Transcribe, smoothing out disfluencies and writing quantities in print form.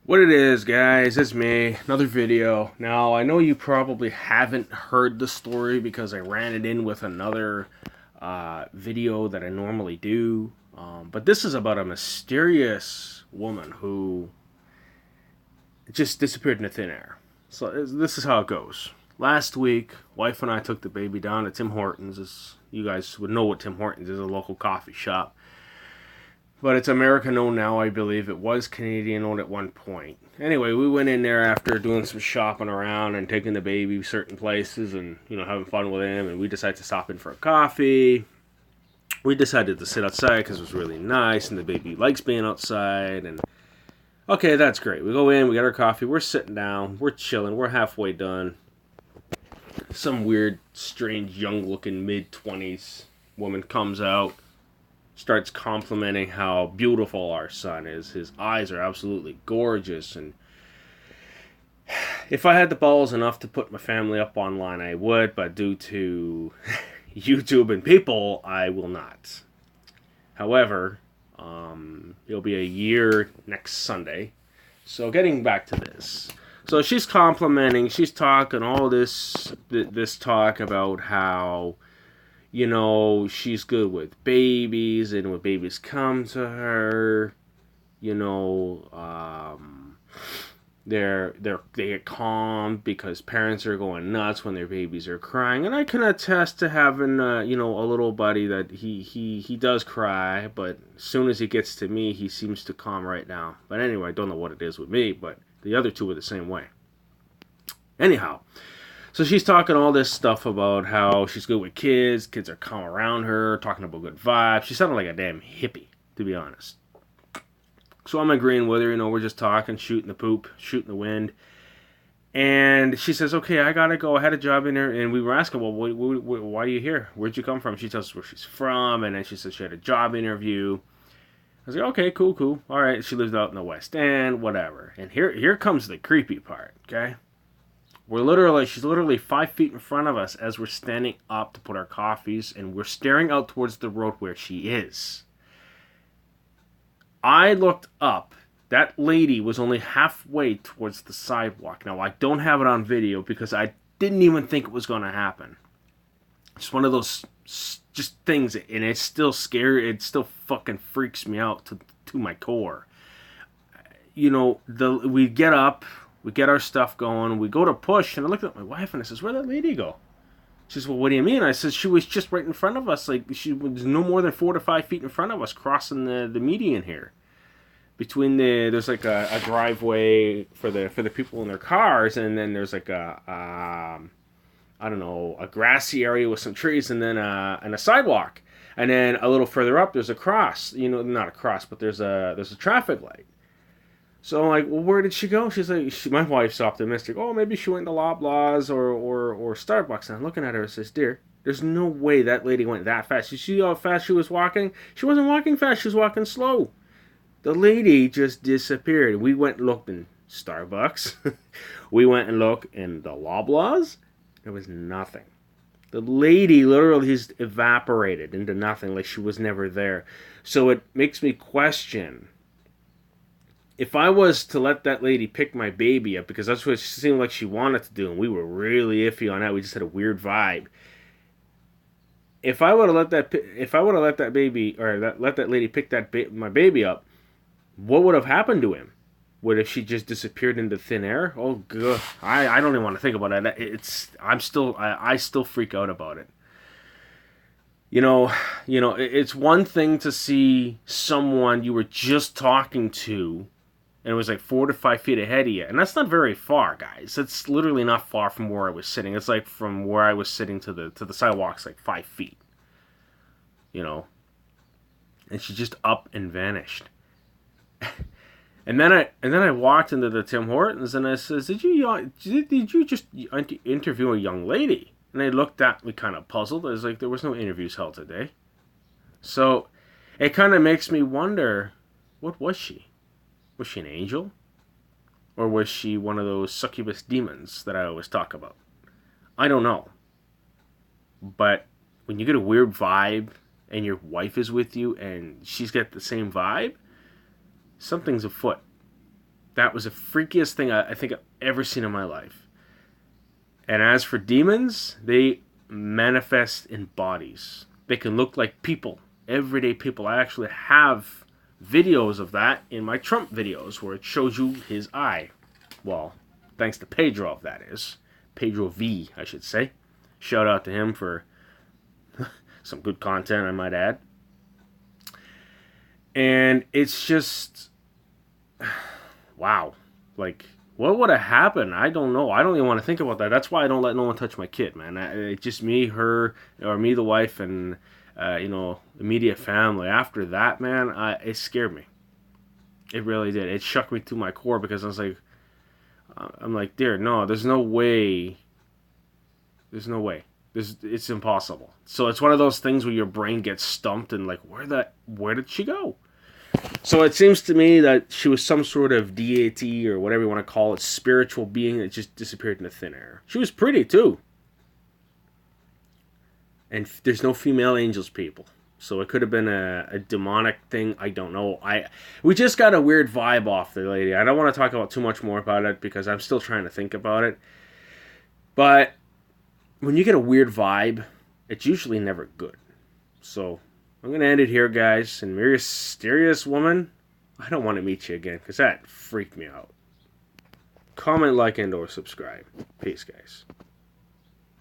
What it is, guys, it's me, another video. Now, I know you probably haven't heard the story because I ran it in with another video that I normally do. But this is about a mysterious woman who just disappeared into thin air. So this is how it goes. Last week, wife and I took the baby down to Tim Hortons. You guys would know what Tim Hortons is, a local coffee shop. But it's American owned now, I believe. It was Canadian owned at one point. Anyway, we went in there after doing some shopping around and taking the baby certain places and, having fun with him. And we decided to stop in for a coffee. We decided to sit outside because it was really nice and the baby likes being outside. And okay, that's great. We go in, we get our coffee, we're sitting down, we're chilling, we're halfway done. Some weird, strange, young looking mid-20s woman comes out, starts complimenting how beautiful our son is. His eyes are absolutely gorgeous, and if I had the balls enough to put my family up online, I would, but due to YouTube and people, I will not. However, it'll be a year next Sunday. So getting back to this. So she's complimenting, she's talking all this talk about how she's good with babies, and when babies come to her, they get calm because parents are going nuts when their babies are crying. And I can attest to having a little buddy that he does cry, but as soon as he gets to me, he seems to calm right down. But anyway, I don't know what it is with me, but the other two are the same way. Anyhow, so she's talking all this stuff about how she's good with kids are calm around her, talking about good vibes. She sounded like a damn hippie, to be honest. So I'm agreeing with her, we're just talking, shooting the poop, shooting the wind. And she says, okay, I gotta go, I had a job in there. And we were asking, well, why are you here? Where'd you come from? She tells us where she's from, and then she says she had a job interview. I was like, okay, cool. All right, she lives out in the West End, whatever. And here comes the creepy part, okay? She's literally 5 feet in front of us as we're standing up to put our coffees, and we're staring out towards the road where she is. I looked up. That lady was only halfway towards the sidewalk. Now, I don't have it on video because I didn't even think it was going to happen. It's one of those just things, and it's still scary. It still fucking freaks me out to my core. We get up. We get our stuff going. We go to push, and I looked at my wife, and I says, where'd that lady go? She says, well, what do you mean? I says, she was just right in front of us. Like, she was no more than 4 to 5 feet in front of us, crossing the median here. There's like a driveway for the people in their cars, and then there's like a grassy area with some trees, and then a sidewalk. And then a little further up, there's a cross. Not a cross, but there's a traffic light. So I'm like, well, where did she go? She's like, my wife's optimistic. Oh, maybe she went to Loblaws or Starbucks. And I'm looking at her and says, dear, there's no way that lady went that fast. You see how fast she was walking? She wasn't walking fast. She was walking slow. The lady just disappeared. We went and looked in Starbucks. We went and looked in the Loblaws. There was nothing. The lady literally just evaporated into nothing, like she was never there. So it makes me question, if I was to let that lady pick my baby up, because that's what she seemed like she wanted to do, and we were really iffy on that, we just had a weird vibe. If I would have let that baby, or let that lady pick my baby up, what would have happened to him? Would have she just disappeared into thin air? Oh god, I don't even want to think about it. I still freak out about it. It's one thing to see someone you were just talking to, and it was like 4 to 5 feet ahead of you. And that's not very far, guys. It's literally not far from where I was sitting. It's like from where I was sitting to the sidewalk's like 5 feet. And she just up and vanished. And then I walked into the Tim Hortons, and I says, did you just interview a young lady? And they looked at me kind of puzzled. I was like, there was no interviews held today. So it kind of makes me wonder, what was she? Was she an angel? Or was she one of those succubus demons that I always talk about? I don't know. But when you get a weird vibe and your wife is with you and she's got the same vibe, something's afoot. That was the freakiest thing I think I've ever seen in my life. And as for demons, they manifest in bodies. They can look like people, everyday people. I actually have videos of that in my Trump videos where it shows you his eye. Well, thanks to Pedro, that is. Pedro V, I should say. Shout out to him for some good content, I might add. And it's just, wow. Like, what would have happened? I don't know. I don't even want to think about that. That's why I don't let no one touch my kid, man. It's just me, her, or me, the wife, and, immediate family. After that, man, it scared me. It really did. It shook me to my core because I was like, I'm like, dear, no, there's no way. There's no way. It's impossible. So it's one of those things where your brain gets stumped and like, where did she go? So it seems to me that she was some sort of deity or whatever you want to call it, spiritual being that just disappeared into thin air. She was pretty too. And there's no female angels, people. So it could have been a demonic thing. I don't know. We just got a weird vibe off the lady. I don't want to talk about too much more about it because I'm still trying to think about it. But when you get a weird vibe, it's usually never good. So I'm going to end it here, guys. And mysterious woman, I don't want to meet you again because that freaked me out. Comment, like, and or subscribe. Peace, guys.